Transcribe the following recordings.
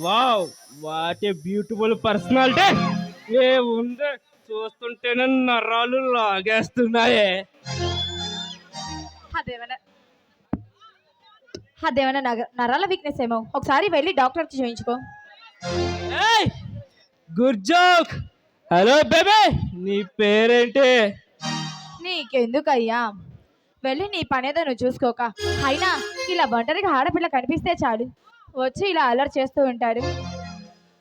Wow, what a beautiful personality. ఏ ఉంది, చూస్తుంటేనే నరాలు లాగేస్తున్నాయే. అదేమన్నా అదేమన్నా నరాల వీక్నెస్ ఏమో, ఒకసారి వెళ్ళి డాక్టర్కి చూయించుకో. Good joke. హలో బేబీ, నీ పేరేంటి? నీకెందుకయ్యా, వెళ్ళి నీ పనేదో నువ్వు చూసుకోక. అయినా ఇలా ఒంటరిగా ఆడపిల్ల కనిపిస్తే చాలు వచ్చి ఇలా అలర్ట్ చేస్తూ ఉంటాడు.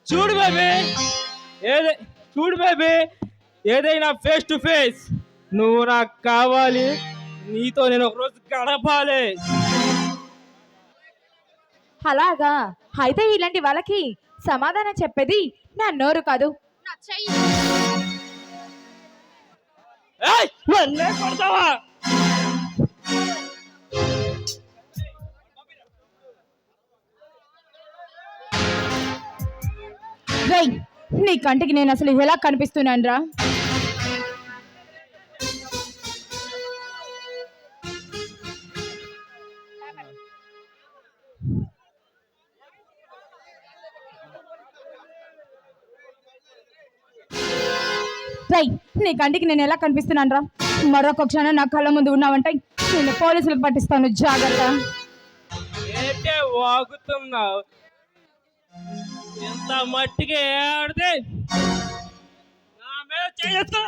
చూడు బేబీ, చూడు బేబీ, ఏదైనా ఫేస్ టు ఫేస్. నువ్వు నాకు కావాలి, నీతో నేను ఒకరోజు గడపాలి. అలాగా, అయితే ఇలాంటి వాళ్ళకి సమాధానం చెప్పేది నా నోరు కాదు, నా చెయ్యి. నన్నే కొడతావా? రేయ్, నీ కంటికి నేను అసలు ఎలా కనిపిస్తున్నాను రా? రేయ్, నీ కంటికి నేను ఎలా కనిపిస్తున్నాను రా? మరొక క్షణం నా కళ్ళ ముందు ఉన్నావంటే నేను పోలీసులకు పట్టిస్తాను, జాగ్రత్త. ఏంటే వాగుతున్నావు? ఎంత మట్టికి ఆడితే నా మీద చేయొచ్చు.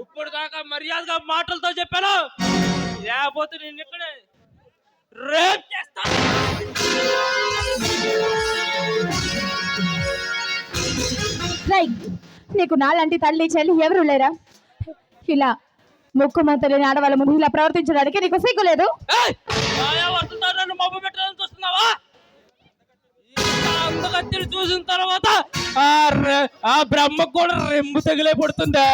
ఇప్పుడు దాకా మర్యాదగా మాటలతో చెప్పాను, లేకపోతే నేను ఇక్కడే రేప్ చేస్తాను. నీకు నాలాంటి తల్లి చెల్లి ఎవరు లేరా? ఇలా ముక్కు మంతలేని ఆడవాళ్ళ ముందు ఇలా ప్రవర్తించడానికి నీకు సిగ్గు లేదు? నన్ను మబ్బు పెట్టాలని చూస్తున్నావా? అందగత్తిని చూసిన తర్వాత ఆ బ్రహ్మకు కూడా రెమ్ము తగిలే పడుతుంది.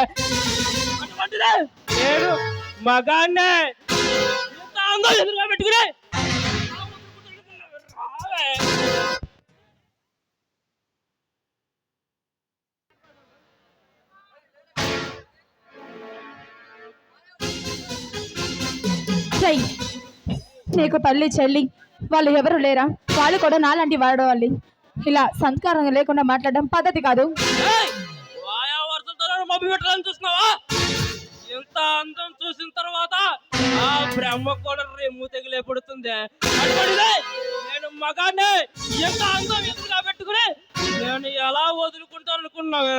నేను మగాన్నే ఎదురుగా పెట్టుకునే నీకు తల్లి చెల్లి వాళ్ళు ఎవరు లేరా? వాళ్ళు కూడా నాలాంటి వాడవాళ్ళు. ఇలా సంస్కారం లేకుండా మాట్లాడడం పద్ధతి కాదు. మబ్బు పెట్టాలని చూస్తున్నావా? ఎంత అందం చూసిన తర్వాత ఆ బ్రహ్మ కూడా రెమ్ము తెగిలే పడుతుంది. నేను మగాన్ని ఎంత అందం ఎదురుగా పెట్టుకుని నేను ఎలా వదులుకుంటాను అనుకున్నావు?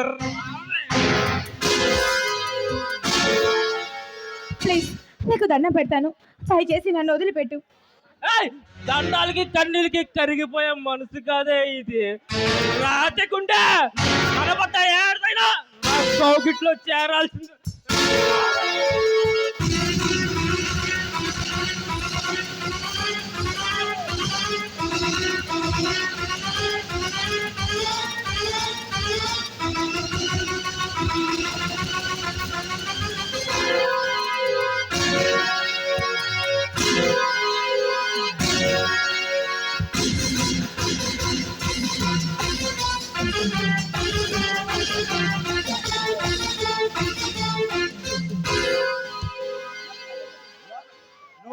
ప్లీజ్, నీకు దండం పెడతాను, దయచేసి నన్ను వదిలిపెట్టు. దండాలకి కన్నీళ్ళకి కరిగిపోయే మనసు కాదే ఇది. రాతకుంటే మనబట్ట ఏడైనా కౌగిట్లో చేరాల్సింది.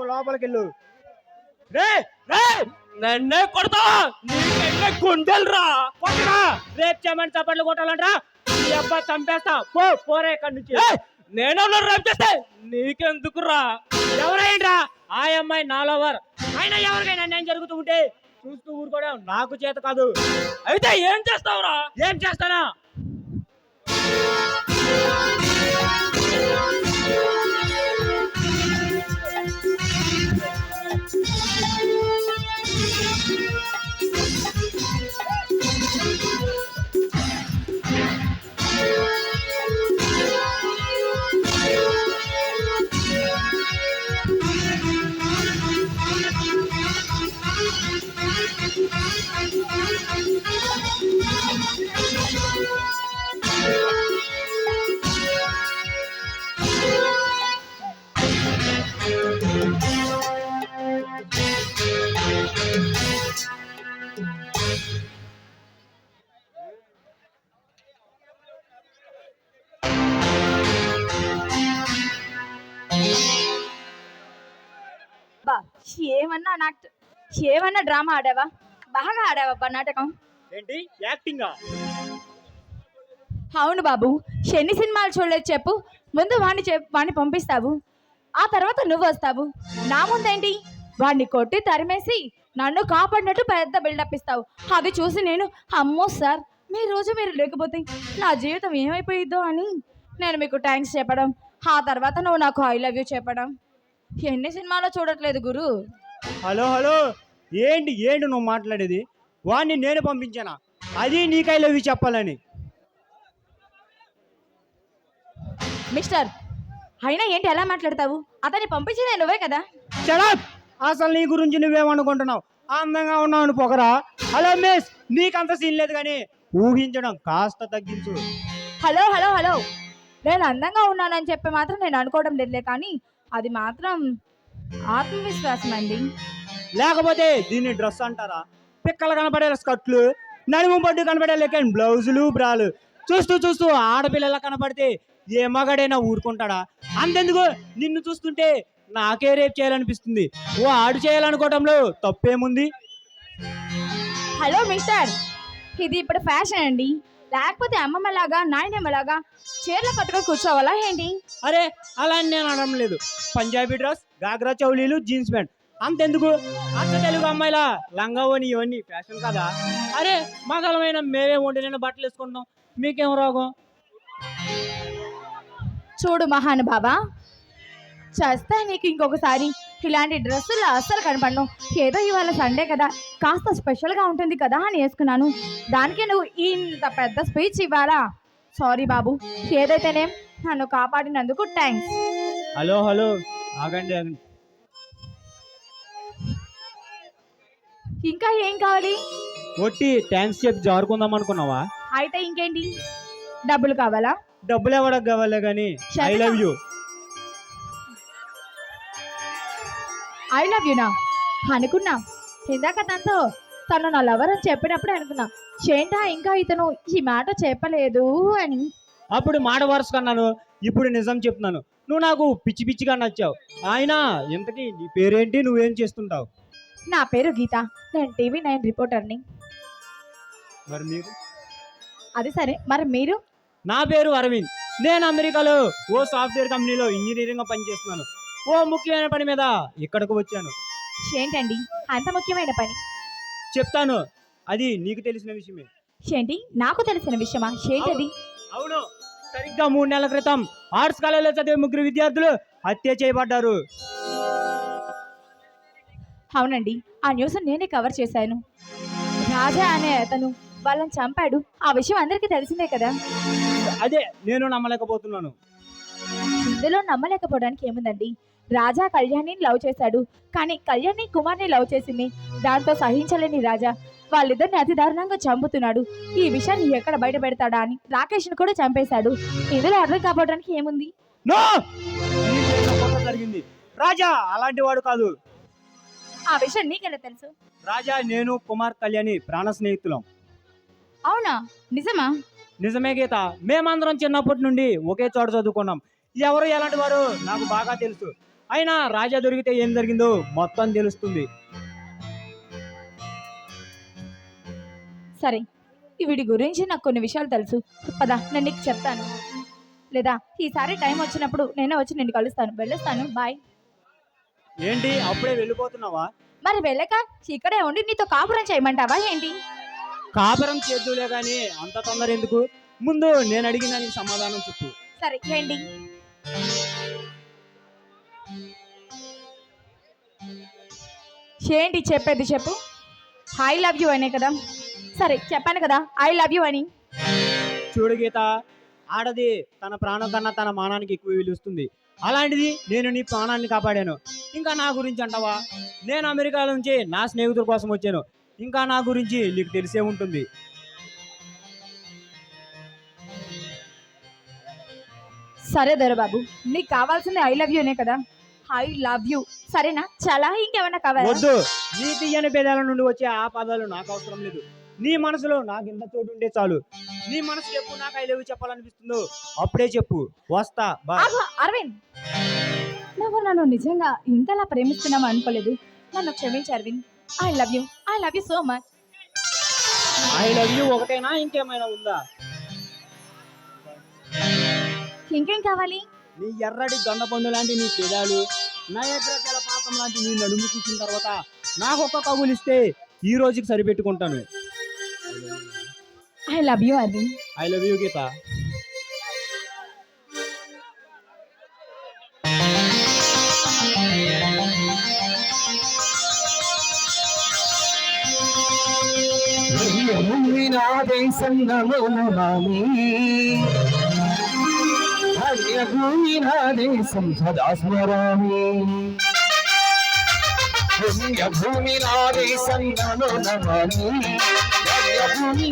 లోపలికెళ్ళు. నన్నే కొడతావా? నీకెన్నే గుండెలరా? కొట్టరా? రేపు చేయమని చప్పట్లు కొట్టాలంటరా? నీ అబ్బా చంపేస్తా. పోరే ఇక్కడి నుంచి. నేను రేపు చేస్తే నీకెందుకురా? ఎవరైనా ఆ అమ్మాయి నా లవర్. అయినా ఎవరికైనా నేను జరుగుతూ ఉంటే చూస్తూ ఊరుకోవడం నాకు చేత కాదు. అయితే ఏం చేస్తావురా? ఏం చేస్తానా? అబ్బా ఏమన్నా డ్రామా ఆడావా? బాగా ఆడావబ్బా నాటకం. ఏంటి యాక్టింగా? అవును బాబు, ఎన్ని సినిమాలు చూడలేదు చెప్పు. ముందు వాడిని పంపిస్తావు, ఆ తర్వాత నువ్వు వస్తావు. నా ముందేంటి వాడిని కొట్టి తరిమేసి నన్ను కాపాడినట్టు పెద్ద బిల్డప్ ఇస్తావు. అది చూసి నేను అమ్మో సార్, మీరు లేకపోతే నా జీవితం ఏమైపోయిద్దో అని నేను మీకు థ్యాంక్స్ చెప్పడం, ఆ తర్వాత నువ్వు నాకు ఐ లవ్ యూ చెప్పడం. ఎన్ని సినిమాలో చూడట్లేదు గురు. హలో హలో, ఏంటి ఏంటి నువ్వు మాట్లాడేది? వాడిని నేను పంపించానా? అది నీకై లవ్ యూ చెప్పాలని. మిస్టర్, అయినా ఏంటి ఎలా మాట్లాడతావు? అతన్ని పంపించిందే నువ్వే కదా. చడప్! అసలు నీ గురించి నువ్వేమనుకుంటున్నావు? అందంగా ఉన్నావు పొగరా. హలో మిస్, నీకంత సీన్ లేదు కానీ ఊహించడం కాస్త తగ్గించు. హలో హలో హలో, నేను అందంగా ఉన్నానని చెప్పి మాత్రం నేను అనుకోవడం లేదులే, కానీ అది మాత్రం ఆత్మవిశ్వాసం అండి. లేకపోతే దీన్ని డ్రెస్ అంటారా? పిక్కలు కనపడే స్కర్ట్లు, నడుము పట్టు కనపడే లెక్కని బ్లౌజులు, బ్రాలు చూస్తూ చూస్తూ ఆడపిల్లలా కనపడితే ఏ మగాడైనా ఊరుకుంటాడా? అంతెందుకు, నిన్ను చూస్తుంటే నాకే రేపు చేయాలనిపిస్తుంది. ఓ ఆడు చేయాలనుకోవటంలో తప్పేముంది? హలో మిస్టర్, ఇది ఇప్పుడు ఫ్యాషన్ అండి. లేకపోతే అమ్మమ్మలాగా నాయనమ్మలాగా చీరలు కట్టుకొని కూర్చోవాలా ఏంటి? అరే అలా అని నేను అనడం లేదు. పంజాబీ డ్రెస్, గాగ్రా చౌలీలు, జీన్స్ ప్యాంట్ అంతెందుకు, అచ్చ తెలుగు అమ్మాయిల లంగావోని ఇవన్నీ ఫ్యాషన్ కదా. అరే మగలమైన మేమే వండిన బట్టలు వేసుకుంటాం, మీకేం రోగం? చూడు మహానుభావా, చేస్తా నీకు ఇంకొకసారి ఇలాంటి డ్రెస్సులు అస్సలు కనపడను. ఏదో ఇవాళ సండే కదా, కాస్త స్పెషల్గా ఉంటుంది కదా అని వేసుకున్నాను. దానికి నువ్వు ఇంత పెద్ద స్పీచ్ ఇవ్వాలా? సారీ బాబు, ఏదైతేనే నన్ను కాపాడినందుకు థ్యాంక్స్. హలో హలో, ఆగండి ఆగండి. ఇంకా ఏం కావాలి? ఒట్టి థ్యాంక్స్ చెప్పి జారుకుందాం అనుకున్నావా? అయితే ఇంకేంటి, డబ్బులు కావాలా? డబ్బులు ఎవడకు కావాలే కానీ I love you. I love యూనా అనుకున్నా. ఇందాక తను నా లవర్ అని చెప్పినప్పుడే అనుకున్నా, ఏంటా ఇంకా ఇతను ఈ మాట చెప్పలేదు అని. అప్పుడు మాట వరుస కన్నాను, ఇప్పుడు నిజం చెప్తున్నాను. నువ్వు నాకు పిచ్చి పిచ్చిగా నచ్చావు. ఆయన ఇంతకీ నీ పేరేంటి, నువ్వేం చేస్తుంటావు? నా పేరు గీత, నేను TV9 రిపోర్టర్ని. మరి మీరు? అది సరే, మరి మీరు? నా పేరు అరవింద్, నేను అమెరికాలో ఓ సాఫ్ట్వేర్ కంపెనీలో ఇంజనీరింగ్ పనిచేస్తున్నాను. ఓ ముఖ్యమైన పని మీద ఇక్కడికి వచ్చాను. ఏంటండి అంత ముఖ్యమైన పని? చెప్తాను, అది నీకు తెలిసిన విషయమే. ఏంటి నాకు తెలిసిన విషయమా? ఏంటది? అవును, సరిగ్గా 3 నెలల క్రితం ఆర్ట్స్ కాలేజీలో చదివే 3 విద్యార్థులు హత్య చేయబడ్డారు. అవునండి, ఆ న్యూస్ నేనే కవర్ చేశాను. రాజా అనే అతను వాళ్ళని చంపాడు. ఆ విషయం అందరికీ తెలిసిందే కదా. అదే నేను నమ్మలేకపోతున్నాను. ఇందులో నమ్మలేకపోవడానికి ఏముందండి? రాజా కళ్యాణిని లవ్ చేశాడు, కానీ కళ్యాణి కుమార్ని లవ్ చేసింది. దాంతో సహించలేని రాజా వాళ్ళిద్దరిని అతి దారుణంగా చంపుతున్నాడు. ఈ విషయాన్ని ఎక్కడ బయట పెడతాడా అని రాకేష్ను కూడా చంపేశాడు. ఇందులో అర్థం కావడానికి ఏముంది? నో! జరిగింది. రాజా అలాంటి వాడు కాదు. ఆ విషయం నీకెలా తెలుసు? రాజా, నేను కుమార్ కళ్యాణి ప్రాణ స్నేహితులం. అవునా? నిజమా? నిజమే గీత, మేమందరం చిన్నప్పటి నుండి ఒకే చోట చదువుకున్నాం. ఎవరు ఎలాంటి వారు నాకు బాగా తెలుసు. అయినా రాజా దొరికితే ఏం జరిగిందో మొత్తం తెలుస్తుంది. సరే, వీడి గురించి నాకు కొన్ని విషయాలు తెలుసు. పదా, నేను నీకు చెప్తాను. లేదా ఈసారి టైం వచ్చినప్పుడు నేనే వచ్చి నిన్ను కలుస్తాను. వెళ్ళొస్తాను, బాయ్. ఏంటి అప్పుడే వెళ్ళిపోతున్నావా? మరి వెళ్ళక ఇక్కడే ఉండి నీతో కాపురం చేయమంటావా ఏంటి? కాపురం చేద్దులే గాని అంత తొందర ఎందుకు? ముందు నేను అడిగిన దానికి సమాధానం చెప్పు. సరే ఏంటి? ఏంటి చెప్పేది చెప్పు. ఐ లవ్ యూ అనే కదా. సరే చెప్పాను కదా ఐ లవ్ యూ అని. చూడు గీత, ఆడది తన ప్రాణం కన్నా తన మానానికి ఎక్కువ విలుస్తుంది. అలాంటిది నేను నీ ప్రాణాన్ని కాపాడాను. ఇంకా నా గురించి అంటావా? నేను అమెరికా నుంచి నా స్నేహితుల కోసం వచ్చాను. ఇంకా నా గురించి నీకు తెలిసే ఉంటుంది. సరే దొరబాబు, నీకు కావాల్సింది ఐ లవ్ యూ అనే కదా. ఐ లవ్ యూ సరేనా? చాలా ఇంకేమన్నా కావాలా? వద్దు, నీ తీయని పేదాల నుండి వచ్చే ఆ పదాలు నాకు అవసరం లేదు. నీ మనసులో నాకు ఇంత చోటు ఉంటే చాలు. నీ మనసు ఎప్పుడు నాకు ఐ లవ్ యూ చెప్పాలనిపిస్తుందో అప్పుడే చెప్పు. వస్తా, బాయ్. అరవింద్, నువ్వు నన్ను నిజంగా ఇంతలా ప్రేమిస్తున్నావు అనుకోలేదు. నన్ను క్షమించు Aravind. I love you so much. I love you ఒకటేనా ఇంకేమైనా ఉందా? ఇంకేం కావాలి? నీ ఎర్రటి దొండపండు లాంటి నీ పెదాలు, నయగ్ర జలపాతం లాంటి నీ నడుము చూసిన తర్వాత నాకు ఒక్క కబులిస్తే ఈ రోజుకి సరిపెట్టుకుంటాను. I love you Aravind. I love you Geetha. భూమి నా దేశం సదా స్మరామి, పుణ్యభూమి నా దేశం నమో నమామి. భూమి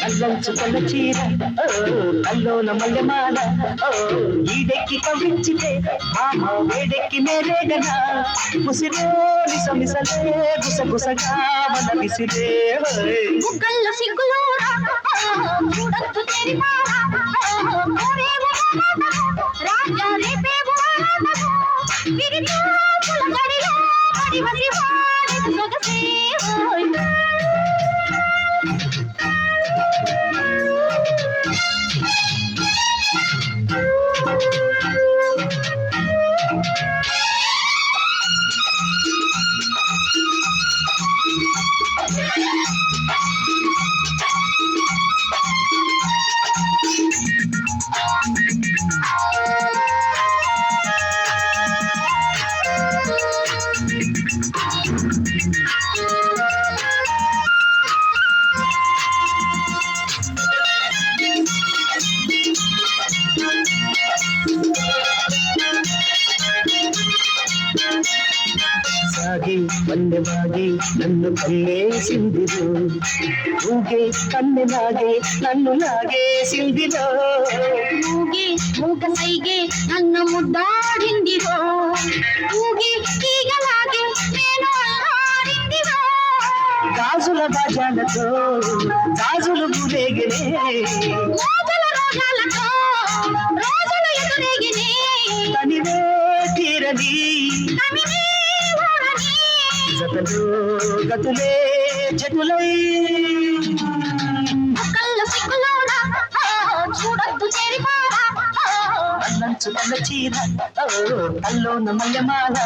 నల్లంచుకొన్న చీర కల్లోన మల్లెమాల ఈడెక్కి కవించితే మామ వేడెక్కి నేరేగనా. ముసిరేని సమిసలే గుసగుసగా మన విసిరే గుగ్గల్లో సిగ్గులో చూడొద్దు తెరిపారా రాజా రేపేవో విరితో పులగడిలో అడివసి వాడి సొగసే సాగి వన్నెవాగి నన్ను కమ్మేసిందిరో, ఊగే కన్నెలాగే నన్ను లాగేసిందిరో. ఊగి మూగ సైగే నన్ను ముద్దాడిందిరో, ఊగి తీగలాగే నేను ఆడిందిరో. గాజుల బాజాలతో గాజులు గురేగినే, మోజల రోగాలతో రోజులు ఎదురేగినే. తనివే తీరని నమినే ఊరని జతలు గతులే జతులై. కళ్ళ సిగ్గులోన చూడొద్దు తెరిపారా అల్లంచుకొన్న చీర కల్లోన మల్లెమాల.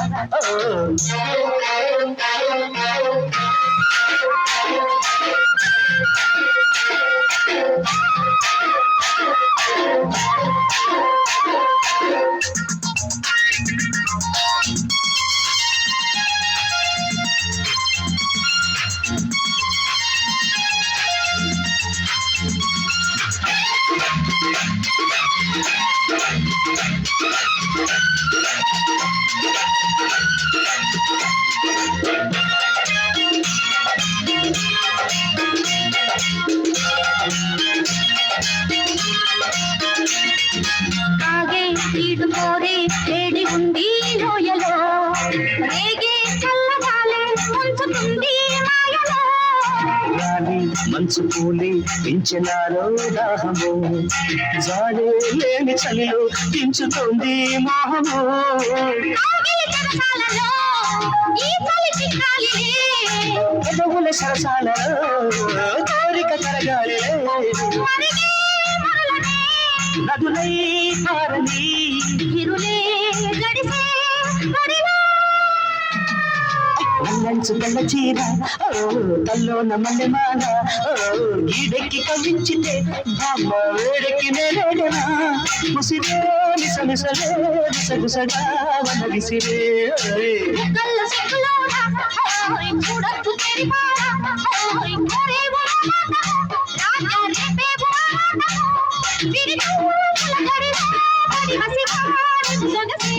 కాగే ఈడు కోరే వేడి ఉంది లోయలో, రేగే చల్లగాలే ముంచుతుంది మాయలో. గాలి మంచు కూలి పెంచినారో దాహము, జాడే లేని చలిలో పెంచుతోంది మోహము. ఆగిలి చెరసాలలో ఈ చలి చిక్కాలిలే, పెదవుల సరసాలలో కోరిక కరగాలి. మరిగే మరలనే నదులై పారని ఇరులే గడిసే మరిలో. అల్లంచుకొన్న చీర కల్లోన మల్లెమాల, ఈడెక్కి కవించితే బామ్మ వేడెక్కి నేరేగనా. ముసిరేని సమిసలే గుసగుసగా మన విసిరే. కళ్ళ సిగ్గులోన చూడొద్దు తెరిపారా కోరేవో రాజా రేపేవో విరితో పులగడిలో అడివసి వాడి సొగసే.